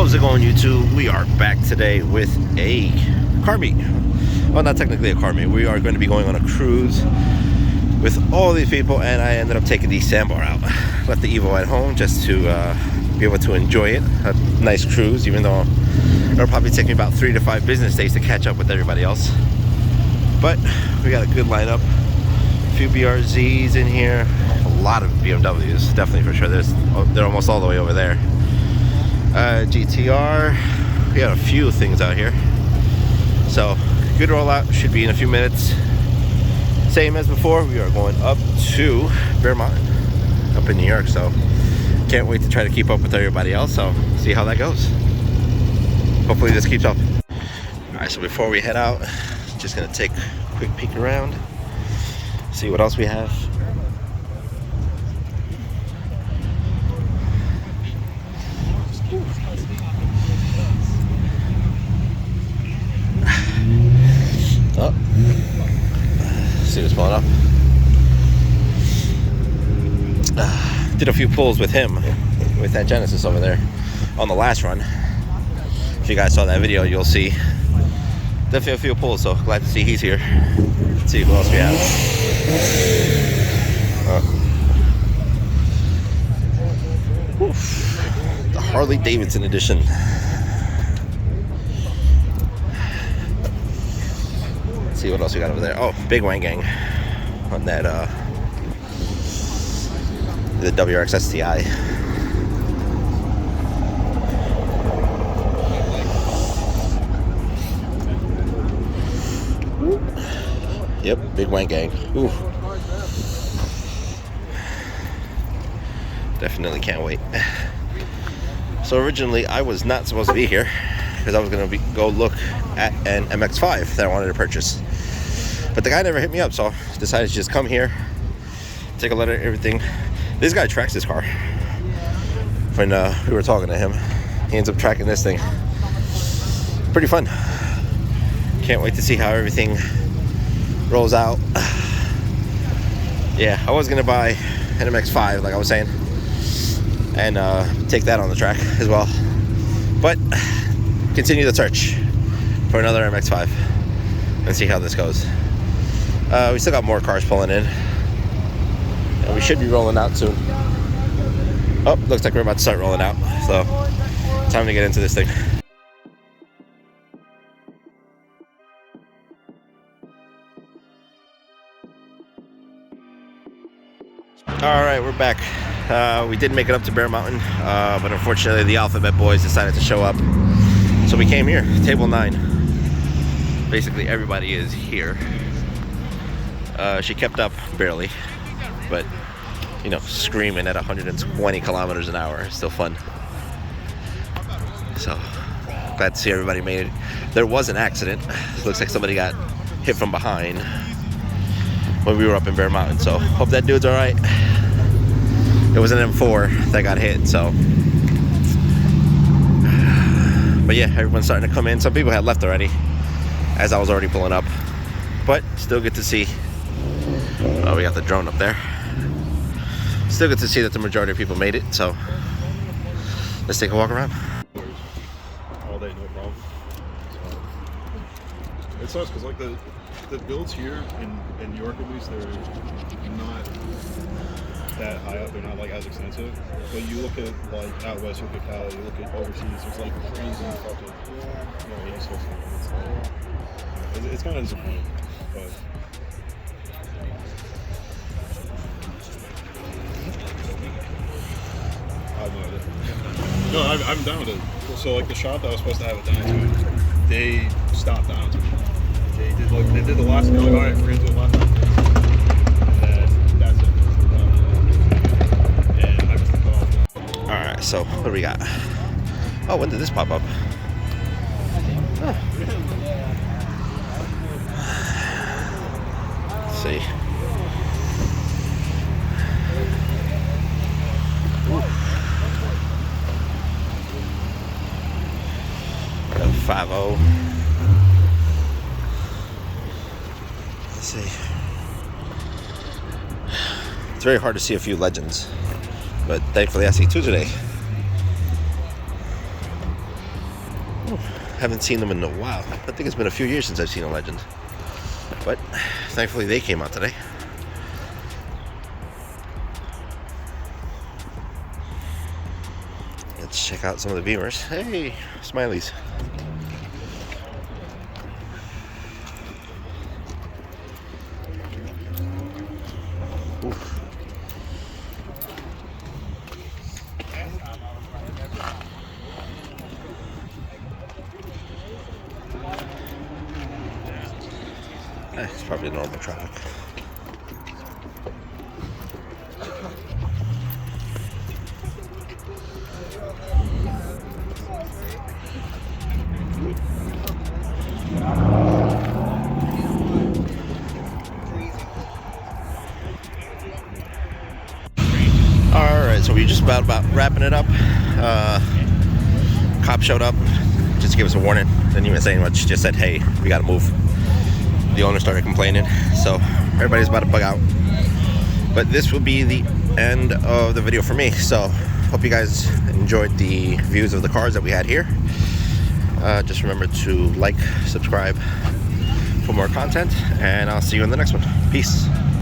How's it going, YouTube? We are back today with a car meet. Well, not technically a car meet. We are going to be going on a cruise with all these people, and I ended up taking the Sambar out. Left the Evo at home just to be able to enjoy it. A nice cruise, even though it'll probably take me about 3 to 5 business days to catch up with everybody else. But we got a good lineup. A few BRZs in here. A lot of BMWs, definitely for sure. They're almost all the way over there. GTR. We got a few things out here. So, good rollout. Should be in a few minutes. Same as before, we are going up to Bear Mountain, up in New York. So, can't wait to try to keep up with everybody else. So, see how that goes. Hopefully this keeps up. Alright, so before we head out, just gonna take a quick peek around, see what else we have. Oh, see what's pulling up. Did a few pulls with him, with that Genesis over there on the last run. If you guys saw that video, you'll see definitely a few pulls, so glad to see he's here. Let's see who else we have. The Harley Davidson edition. Let's see what else we got over there. Oh, Big Wang Gang on that the WRX STI. Yep, Big Wang Gang. Ooh. Definitely can't wait. So originally I was not supposed to be here because I was going to go look at an MX-5 that I wanted to purchase. But the guy never hit me up, so I decided to just come here, take a look at everything. This guy tracks this car. When we were talking to him, he ends up tracking this thing. Pretty fun. Can't wait to see how everything rolls out. Yeah, I was gonna buy an MX-5 like I was saying, and take that on the track as well, but continue the search for another MX-5 and see how this goes. We still got more cars pulling in, and we should be rolling out soon. Oh, looks like we're about to start rolling out, so time to get into this thing. Alright, we're back. We did make it up to Bear Mountain, but unfortunately the Alphabet Boys decided to show up. So we came here, table 9. Basically everybody is here. She kept up barely, but you know, screaming at 120 kilometers an hour is still fun. So glad to see everybody made it. There was an accident. It looks like somebody got hit from behind when we were up in Bear Mountain, so hope that dude's all right. It was an M4 that got hit, so. But yeah, everyone's starting to come in. Some people had left already, as I was already pulling up, but still good to see. Oh, we got the drone up there. Still good to see that the majority of people made it, so let's take a walk around. All day, no problem. So, it sucks because like the builds here in New York, at least, they're not that high up. They're not like as extensive. But you look at like out west, you look at Cali, you look at overseas. There's like crazy fucking East Coast things. It's kind of disappointing, but. I have no idea. No, I'm down with it. So like the shop that I was supposed to have it down to, they stopped down to. They did the last thing. They're like, all right, we're gonna do the last thing. And then that's it. And I missed the call. All right, so what do we got? Oh, when did this pop up? Oh. Let's see. Ooh. 5.0. Let's see. It's very hard to see a few legends, but thankfully I see two today. Haven't seen them in a while. I think it's been a few years since I've seen a Legend. But thankfully they came out today. Let's check out some of the Beamers. Hey, smileys. Oof. It's probably normal traffic. Alright, so we're just about wrapping it up. Cop showed up just to give us a warning. Didn't even say much, just said, hey, we gotta move. The owner started complaining, so everybody's about to bug out. But this will be the end of the video for me. So hope you guys enjoyed the views of the cars that we had here. Just remember to like, subscribe for more content, and I'll see you in the next one. Peace.